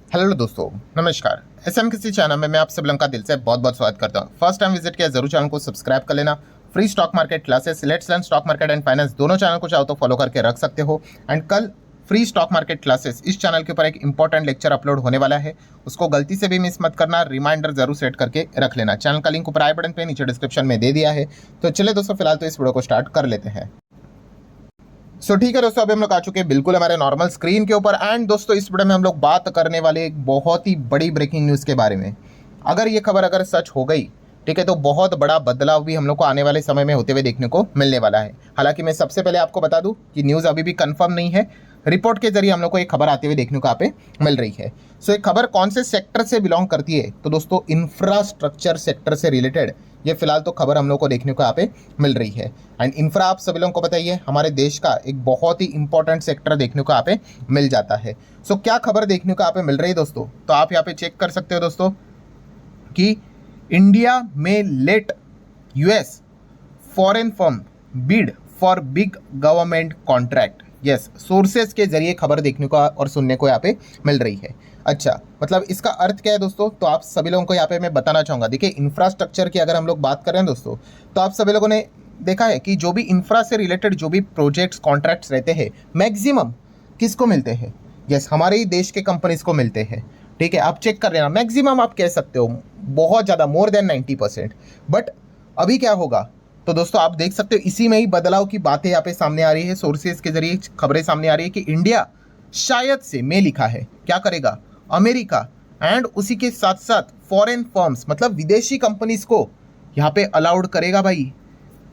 Hello दोस्तों, नमस्कार। SM किसी चैनल में मैं आप सब लोगों का दिल से बहुत बहुत स्वागत करता हूं। फर्स्ट टाइम विजिट किया जरूर चैनल को सब्सक्राइब कर लेना। Free stock market classes, let's learn stock market and finance दोनों चैनल को चाहो तो फॉलो करके रख सकते हो। एंड कल फ्री स्टॉक मार्केट क्लासेस इस चैनल के ऊपर एक इंपॉर्टेंट लेक्चर अपलोड होने वाला है, उसको गलती से भी मिस मत करना। रिमाइंडर जरूर सेट करके रख लेना। चैनल का लिंक ऊपर आई बटन पे नीचे डिस्क्रिप्शन में दे दिया है। तो चले दोस्तों, फिलहाल तो इस वीडियो को स्टार्ट कर लेते हैं। ठीक है दोस्तों, अभी हम लोग आ चुके हैं बिल्कुल हमारे नॉर्मल स्क्रीन के ऊपर। एंड दोस्तों, इस वीडियो में हम लोग बात करने वाले एक बहुत ही बड़ी ब्रेकिंग न्यूज़ के बारे में। अगर ये खबर अगर सच हो गई, ठीक है, तो बहुत बड़ा बदलाव भी हम लोग को आने वाले समय में होते हुए देखने को मिलने वाला है। हालांकि मैं सबसे पहले आपको बता दूं कि न्यूज़ अभी भी कंफर्म नहीं है, रिपोर्ट के जरिए हम लोग को एक खबर आते हुए देखने को यहाँ पे मिल रही है। एक खबर कौन से सेक्टर से बिलोंग करती है, तो दोस्तों इंफ्रास्ट्रक्चर सेक्टर से रिलेटेड ये फिलहाल तो खबर हम लोग को देखने को यहाँ पे मिल रही है। एंड इंफ्रा आप सभी लोगों को बताइए, हमारे देश का एक बहुत ही इंपॉर्टेंट सेक्टर देखने को यहाँ पे मिल जाता है। क्या खबर देखने को यहाँ पे मिल रही है दोस्तों, तो आप यहाँ पे चेक कर सकते हो दोस्तों कि इंडिया में let US foreign firm bid for big government contract. Yes, sources के जरिए खबर देखने को और सुनने को यहाँ पे मिल रही है। अच्छा, मतलब इसका अर्थ क्या है दोस्तों, तो आप सभी लोगों को यहाँ पे मैं बताना चाहूँगा। देखिए, इंफ्रास्ट्रक्चर की अगर हम लोग बात करें दोस्तों, तो आप सभी लोगों ने देखा है कि जो भी इंफ्रा से रिलेटेड जो भी प्रोजेक्ट्स कॉन्ट्रैक्ट्स रहते हैं, मैक्सिमम किसको मिलते हैं? यस, हमारे ही देश के कंपनीज को मिलते हैं। ठीक है, आप चेक कर लेना, मैक्सिमम आप कह सकते हो, बहुत ज़्यादा, मोर देन 90%। बट अभी क्या होगा, तो दोस्तों आप देख सकते हो इसी में ही बदलाव की बातें यहाँ पे सामने आ रही है। सोर्सेज के जरिए खबरें सामने आ रही है कि इंडिया शायद से, में लिखा है, क्या करेगा, अमेरिका एंड उसी के साथ साथ फॉरेन फर्म्स, मतलब विदेशी कंपनीज को यहाँ पे अलाउड करेगा भाई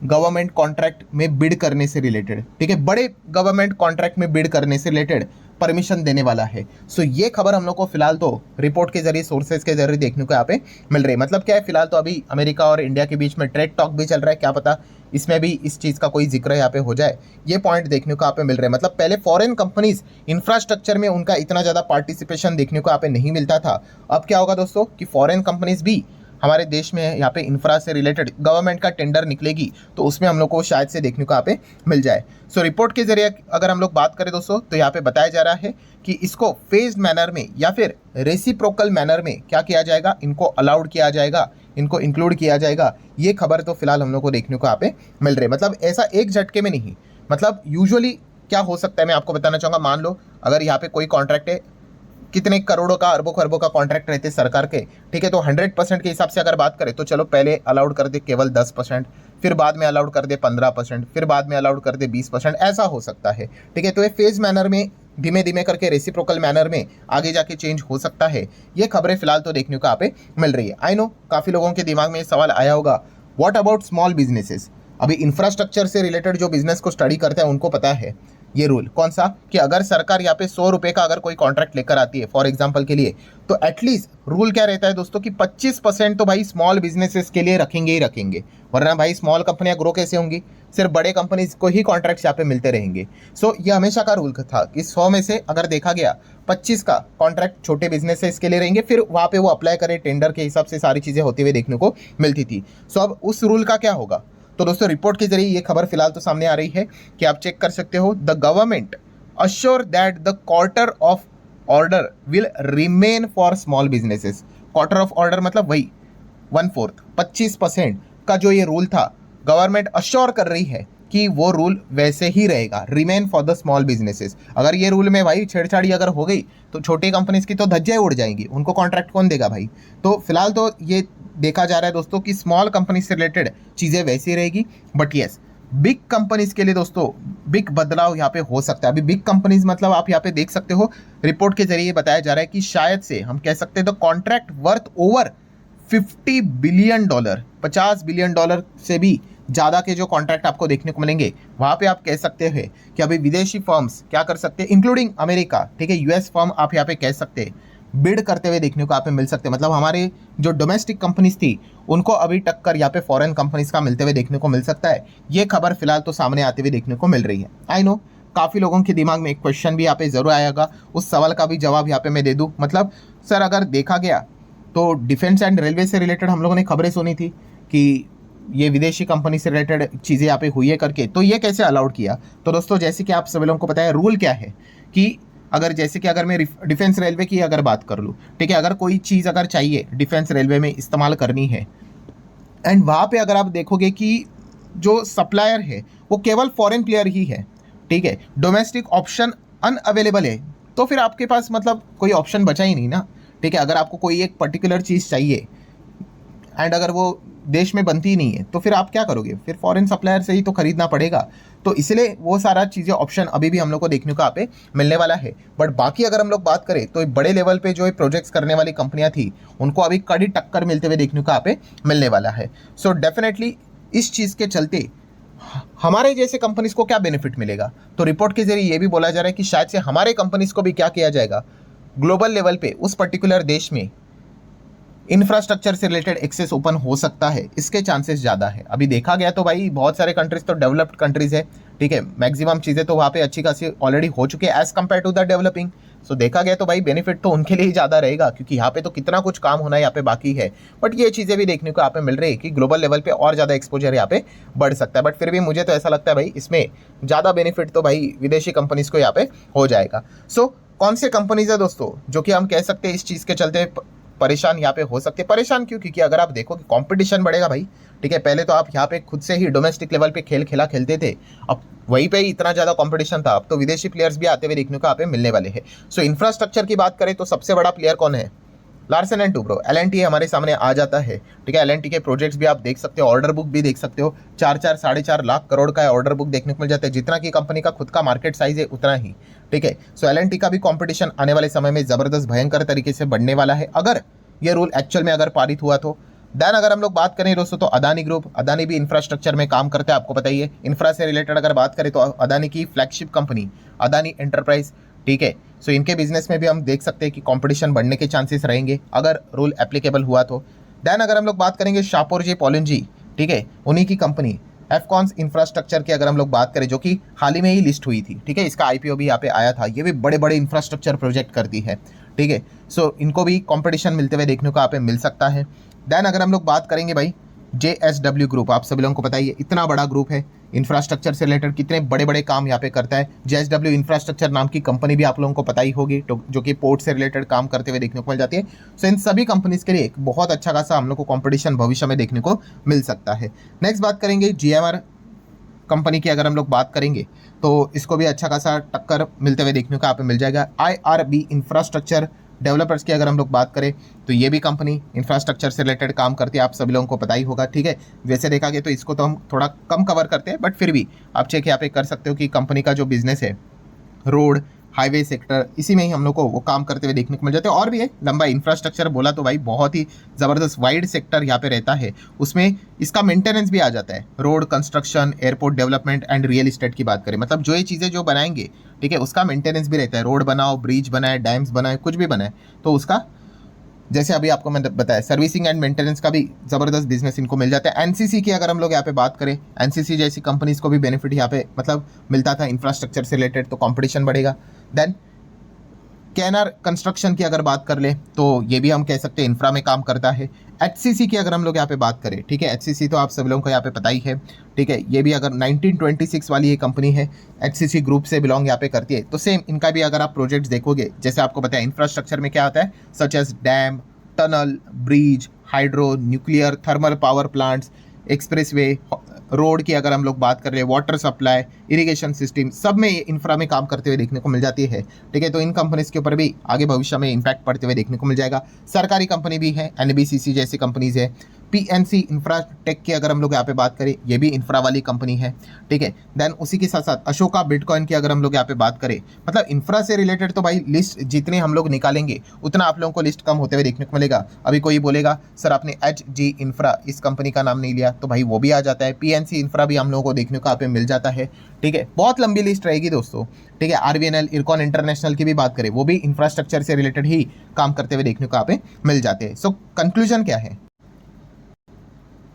गवर्नमेंट कॉन्ट्रैक्ट में बिड करने से रिलेटेड। ठीक है, बड़े गवर्नमेंट कॉन्ट्रैक्ट में बिड करने से रिलेटेड परमिशन देने वाला है। ये खबर हम लोग को फिलहाल तो रिपोर्ट के जरिए, सोर्सेज के जरिए देखने को यहाँ पे मिल रही है। मतलब क्या है, फिलहाल तो अभी अमेरिका और इंडिया के बीच में ट्रेड टॉक भी चल रहा है, क्या पता इसमें भी इस चीज़ का कोई जिक्र यहाँ पे हो जाए। ये पॉइंट देखने को यहाँ पे मिल रहे हैं। मतलब पहले फॉरेन कंपनीज इंफ्रास्ट्रक्चर में उनका इतना ज़्यादा पार्टिसिपेशन देखने को यहाँ पे नहीं मिलता था। अब क्या होगा दोस्तों कि फॉरेन कंपनीज भी हमारे देश में यहाँ पे इंफ्रा से रिलेटेड गवर्नमेंट का टेंडर निकलेगी, तो उसमें हम लोग को शायद से देखने को यहाँ पे मिल जाए। रिपोर्ट के जरिए अगर हम लोग बात करें दोस्तों, तो यहाँ पे बताया जा रहा है कि इसको फेज्ड मैनर में या फिर रेसिप्रोकल मैनर में क्या किया जाएगा, इनको अलाउड किया जाएगा, इनको इंक्लूड किया जाएगा। ये खबर तो फिलहाल हम लोग को देखने को यहाँ पे मिल रही है। मतलब ऐसा एक झटके में नहीं, मतलब यूजुअली क्या हो सकता है मैं आपको बताना चाहूँगा। मान लो अगर यहाँ पे कोई कॉन्ट्रैक्ट है, कितने करोड़ों का, अरबों खरबों का कॉन्ट्रैक्ट रहते हैं सरकार के, ठीक है, तो 100% के हिसाब से अगर बात करें तो चलो पहले अलाउड कर दे केवल 10%, फिर बाद में अलाउड कर दे 15%, फिर बाद में अलाउड कर दे 20%, ऐसा हो सकता है। ठीक है, तो ये फेज मैनर में धीमे धीमे करके रेसिप्रोकल मैनर में आगे जाके चेंज हो सकता है। ये खबरें फिलहाल तो देखने को यहाँ पे मिल रही है। आई नो काफ़ी लोगों के दिमाग में ये सवाल आया होगा, व्हाट अबाउट स्मॉल बिजनेसेस। अभी इंफ्रास्ट्रक्चर से रिलेटेड जो बिजनेस को स्टडी करते हैं उनको पता है ये रूल कौन सा, कि अगर सरकार यहाँ पे 100 रुपये का अगर कोई कॉन्ट्रैक्ट लेकर आती है फॉर एग्जांपल के लिए, तो एटलीस्ट रूल क्या रहता है दोस्तों कि 25% तो भाई स्मॉल बिजनेसेस के लिए रखेंगे ही रखेंगे, वरना भाई स्मॉल कंपनियां ग्रो कैसे होंगी, सिर्फ बड़े कंपनीज को ही कॉन्ट्रैक्ट यहाँ पे मिलते रहेंगे। ये हमेशा का रूल था कि 100 में से अगर देखा गया 25 का कॉन्ट्रैक्ट छोटे बिजनेसेस के लिए रहेंगे, फिर वहाँ पे वो अप्लाई करे टेंडर के हिसाब से सारी चीज़ें होते हुए देखने को मिलती थी। अब उस रूल का क्या होगा, तो दोस्तों रिपोर्ट के जरिए ये खबर फिलहाल तो सामने आ रही है कि आप चेक कर सकते हो, the government assure that the quarter of order will remain for small businesses. Quarter of order मतलब वही 1/4, 25% का जो ये रूल था, गवर्नमेंट अश्योर कर रही है कि वो रूल वैसे ही रहेगा, remain for the small businesses. अगर ये रूल में भाई छेड़छाड़ी अगर हो गई तो छोटी कंपनीज की तो धज्जियां उड़ जाएंगी, उनको कॉन्ट्रैक्ट कौन देगा भाई। तो फिलहाल तो ये देखा जा रहा है दोस्तों कि स्मॉल कंपनी से रिलेटेड चीज़ें वैसी रहेगी, बट येस बिग कंपनीज के लिए दोस्तों बिग बदलाव यहाँ पे हो सकता है। अभी बिग कंपनीज मतलब आप यहाँ पे देख सकते हो, रिपोर्ट के जरिए बताया जा रहा है कि शायद से हम कह सकते हैं the contract worth over $50 billion, $50 billion से भी ज़्यादा के जो कॉन्ट्रैक्ट आपको देखने को मिलेंगे, वहाँ पे आप कह सकते हैं कि अभी विदेशी फर्म्स क्या कर सकते हैं, इंक्लूडिंग अमेरिका, ठीक है, यूएस फर्म आप यहाँ पे कह सकते हैं बिड करते हुए देखने को आप मिल सकते हैं। मतलब हमारे जो डोमेस्टिक कंपनीज थी उनको अभी टक्कर यहाँ पे फॉरेन कंपनीज का मिलते हुए देखने को मिल सकता है। ये खबर फिलहाल तो सामने आते हुए देखने को मिल रही है। आई नो काफ़ी लोगों के दिमाग में एक क्वेश्चन भी यहाँ पे ज़रूर आएगा, उस सवाल का भी जवाब यहाँ पे मैं दे दूँ। मतलब सर अगर देखा गया तो डिफेंस एंड रेलवे से रिलेटेड हम लोगों ने खबरें सुनी थी कि ये विदेशी कंपनी से रिलेटेड चीज़ें यहाँ पे हुई है करके, तो ये कैसे अलाउड किया। तो दोस्तों जैसे कि आप सभी लोगों को पता है रूल क्या है कि अगर जैसे कि अगर मैं डिफेंस रेलवे की अगर बात कर लूँ, ठीक है, अगर कोई चीज़ अगर चाहिए डिफेंस रेलवे में इस्तेमाल करनी है, एंड वहाँ पे अगर आप देखोगे कि जो सप्लायर है वो केवल फॉरेन प्लेयर ही है, ठीक है, डोमेस्टिक ऑप्शन अनअवेलेबल है, तो फिर आपके पास मतलब कोई ऑप्शन बचा ही नहीं ना, ठीक है। अगर आपको कोई एक पर्टिकुलर चीज़ चाहिए एंड अगर वो देश में बनती ही नहीं है तो फिर आप क्या करोगे, फिर फॉरेन सप्लायर से ही तो खरीदना पड़ेगा। तो इसलिए वो सारा चीज़ें ऑप्शन अभी भी हम लोग को देखने को यहाँ पे मिलने वाला है। बट बाकी अगर हम लोग बात करें तो बड़े लेवल पे जो प्रोजेक्ट्स करने वाली कंपनियां थी उनको अभी कड़ी टक्कर मिलते हुए देखने को यहाँ पे मिलने वाला है। सो डेफिनेटली इस चीज़ के चलते हमारे जैसे कंपनीज को क्या बेनिफिट मिलेगा, तो रिपोर्ट के जरिए ये भी बोला जा रहा है कि शायद से हमारे कंपनीज को भी क्या किया जाएगा, ग्लोबल लेवल पे उस पर्टिकुलर देश में इंफ्रास्ट्रक्चर से रिलेटेड एक्सेस ओपन हो सकता है, इसके चांसेस ज़्यादा है। अभी देखा गया तो भाई बहुत सारे कंट्रीज तो डेवलप्ड कंट्रीज है, ठीक है, मैक्सिमम चीज़ें तो वहाँ पे अच्छी खासी ऑलरेडी हो चुकी है as compare to the developing. So देखा गया तो भाई बेनिफिट तो उनके लिए ही ज़्यादा रहेगा, क्योंकि यहाँ पे तो कितना कुछ काम होना यहाँ पे बाकी है। बट ये चीज़ें भी देखने को यहाँ पे मिल रही है कि ग्लोबल लेवल पे और ज़्यादा एक्सपोजर यहाँ पे बढ़ सकता है। बट फिर भी मुझे तो ऐसा लगता है भाई इसमें ज़्यादा बेनिफिट तो भाई विदेशी कंपनीज को यहाँ पे हो जाएगा। सो कौन से कंपनीज है दोस्तों जो कि हम कह सकते हैं इस चीज़ के चलते परेशान यहाँ पे हो सकते हैं। परेशान क्यों, क्योंकि अगर आप देखो कि कंपटीशन बढ़ेगा भाई, ठीक है, पहले तो आप यहाँ पे खुद से ही डोमेस्टिक लेवल पे खेलते थे, अब वहीं पे ही इतना ज़्यादा कंपटीशन था, अब तो विदेशी प्लेयर्स भी आते हुए देखने को यहाँ पे मिलने वाले हैं। सो इंफ्रास्ट्रक्चर की बात करें तो सबसे बड़ा प्लेयर कौन है, लार्सन एंड टुब्रो, एल&टी हमारे सामने आ जाता है, ठीक है। एल&टी के प्रोजेक्ट्स भी आप देख सकते हो, ऑर्डर बुक भी देख सकते हो, 4-4 लाख करोड़ का ऑर्डर बुक देखने को मिल जाता है, जितना की कंपनी का खुद का मार्केट साइज है उतना ही, ठीक है। सो एल&टी का भी कंपटीशन आने वाले समय में जबरदस्त भयंकर तरीके से बढ़ने वाला है, अगर ये रूल एक्चुअल में अगर पारित हुआ तो। देन अगर हम लोग बात करें दोस्तों तो अदानी ग्रुप, अदानी भी इंफ्रास्ट्रक्चर में काम करता है, आपको पता ही है। इंफ्रा से रिलेटेड अगर बात करें तो अदानी की फ्लैगशिप कंपनी अदानी एंटरप्राइज, ठीक है। सो इनके बिजनेस में भी हम देख सकते हैं कि कंपटीशन बढ़ने के चांसेस रहेंगे अगर रूल एप्लीकेबल हुआ तो। देन अगर हम लोग बात करेंगे शापोरजी पॉलिनजी, ठीक है, उन्हीं की कंपनी एफकॉन्स इंफ्रास्ट्रक्चर की अगर हम लोग बात करें, जो कि हाल ही में ही लिस्ट हुई थी, ठीक है, इसका आईपीओ भी यहाँ पे आया था, ये भी बड़े बड़े इंफ्रास्ट्रक्चर प्रोजेक्ट करती है, ठीक है। सो इनको भी कंपटीशन मिलते हुए देखने को यहाँ पे मिल सकता है। देन अगर हम लोग बात करेंगे भाई JSW ग्रुप, आप सभी लोगों को पता ही है इतना बड़ा ग्रुप है, इंफ्रास्ट्रक्चर से रिलेटेड कितने बड़े बड़े काम यहाँ पे करता है। JSW इंफ्रास्ट्रक्चर नाम की कंपनी भी आप लोगों को पता ही होगी, जो कि पोर्ट से रिलेटेड काम करते हुए देखने को मिल जाती है। सो इन सभी कंपनीज के लिए एक बहुत अच्छा खासा हम लोग को कंपटीशन भविष्य में देखने को मिल सकता है। नेक्स्ट बात करेंगे GMR कंपनी की, अगर हम लोग बात करेंगे तो इसको भी अच्छा खासा टक्कर मिलते हुए देखने को यहाँ पे मिल जाएगा। IRB इंफ्रास्ट्रक्चर डेवलपर्स की अगर हम लोग बात करें तो ये भी कंपनी इंफ्रास्ट्रक्चर से रिलेटेड काम करती है, आप सभी लोगों को पता ही होगा, ठीक है। वैसे देखा गया तो इसको तो हम थोड़ा कम कवर करते हैं, बट फिर भी आप चेक यहाँ पे कर सकते हो कि कंपनी का जो बिजनेस है रोड हाईवे सेक्टर, इसी में ही हम लोग को वो काम करते हुए देखने को मिल जाते हैं। और भी है लंबा इंफ्रास्ट्रक्चर, बोला तो भाई बहुत ही ज़बरदस्त वाइड सेक्टर यहाँ पे रहता है, उसमें इसका मेंटेनेंस भी आ जाता है। Road construction, airport development and real estate की बात करें, मतलब जो ये चीज़ें जो बनाएंगे, ठीक है, उसका मेंटेनेंस भी रहता है। रोड बनाओ, ब्रिज बनाए, डैम्स बनाए, कुछ भी बनाए तो उसका, जैसे अभी आपको मैंने बताया, सर्विसिंग एंड मेंटेनेंस का भी ज़बरदस्त बिजनेस इनको मिल जाता है। एनसीसी की अगर हम लोग यहाँ पे बात करें, एनसीसी जैसी कंपनीज को भी बेनिफिट यहाँ पे मतलब मिलता था इंफ्रास्ट्रक्चर से रिलेटेड, तो कंपटीशन बढ़ेगा। देन केएनआर कंस्ट्रक्शन की अगर बात कर ले तो ये भी हम कह सकते हैं इंफ्रा में काम करता है। एचसीसी की अगर हम लोग यहाँ पे बात करें, ठीक है, एचसीसी तो आप सभी लोगों को यहाँ पे पता ही है, ठीक है, ये भी अगर 1926 वाली ये कंपनी है, एचसीसी ग्रुप से बिलोंग यहाँ पे करती है। तो सेम इनका भी अगर आप प्रोजेक्ट्स देखोगे, जैसे आपको पता है इंफ्रास्ट्रक्चर में क्या होता है, such as dam, tunnel, bridge, hydro, nuclear, thermal power plants, expressway, road की अगर हम लोग बात कर रहे हैं, वाटर सप्लाई, इरिगेशन सिस्टम, सब में इंफ्रा में काम करते हुए देखने को मिल जाती है, ठीक है। तो इन कंपनीज के ऊपर भी आगे भविष्य में इम्पैक्ट पड़ते हुए देखने को मिल जाएगा। सरकारी कंपनी भी है, NBCC जैसी कंपनीज है। PNC इंफ्राटेक की अगर हम लोग यहाँ पे बात करें, ये भी इंफ्रा वाली कंपनी है, ठीक है। देन उसी के साथ साथ अशोका बिटकॉइन की अगर हम लोग यहाँ पे बात करें, मतलब इंफ्रा से रिलेटेड तो भाई लिस्ट जितने हम लोग निकालेंगे उतना आप लोगों को लिस्ट कम होते हुए देखने को मिलेगा। अभी कोई बोलेगा सर आपने HG इंफ्रा इस कंपनी का नाम नहीं लिया, तो भाई वो भी आ जाता है। PNC इंफ्रा भी हम लोगों को देखने को यहाँ पे मिल जाता है, ठीक है। बहुत लंबी लिस्ट रहेगी दोस्तों, ठीक है। RVNL इरकॉन इंटरनेशनल की भी बात करें, वो भी इंफ्रास्ट्रक्चर से रिलेटेड ही काम करते हुए देखने को यहाँ पे मिल जाते हैं। सो कंक्लूजन क्या है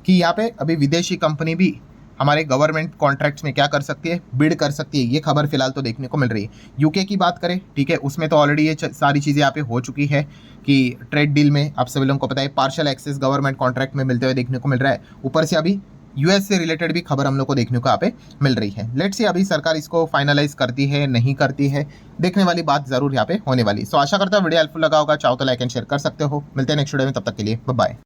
कि यहाँ पे अभी विदेशी कंपनी भी हमारे गवर्नमेंट कॉन्ट्रैक्ट्स में क्या कर सकती है, बिड कर सकती है, ये खबर फिलहाल तो देखने को मिल रही है। यूके की बात करें, ठीक है, उसमें तो ऑलरेडी ये सारी चीज़ें यहाँ पे हो चुकी है कि ट्रेड डील में आप सभी लोगों को पता है पार्शियल एक्सेस गवर्नमेंट कॉन्ट्रैक्ट में मिलते हुए देखने को मिल रहा है। ऊपर से अभी यूएस से रिलेटेड भी खबर हम लोग को देखने को यहाँ पे मिल रही है। लेट्स सी अभी सरकार इसको फाइनलाइज करती है नहीं करती है, देखने वाली बात जरूर यहाँ पे होने वाली। सो आशा करता हूँ वीडियो हेल्पफुल लगा होगा, चाहो तो लाइक एंड शेयर कर सकते हो। मिलते हैं नेक्स्ट वीडियो में, तब तक के लिए बाय बाय।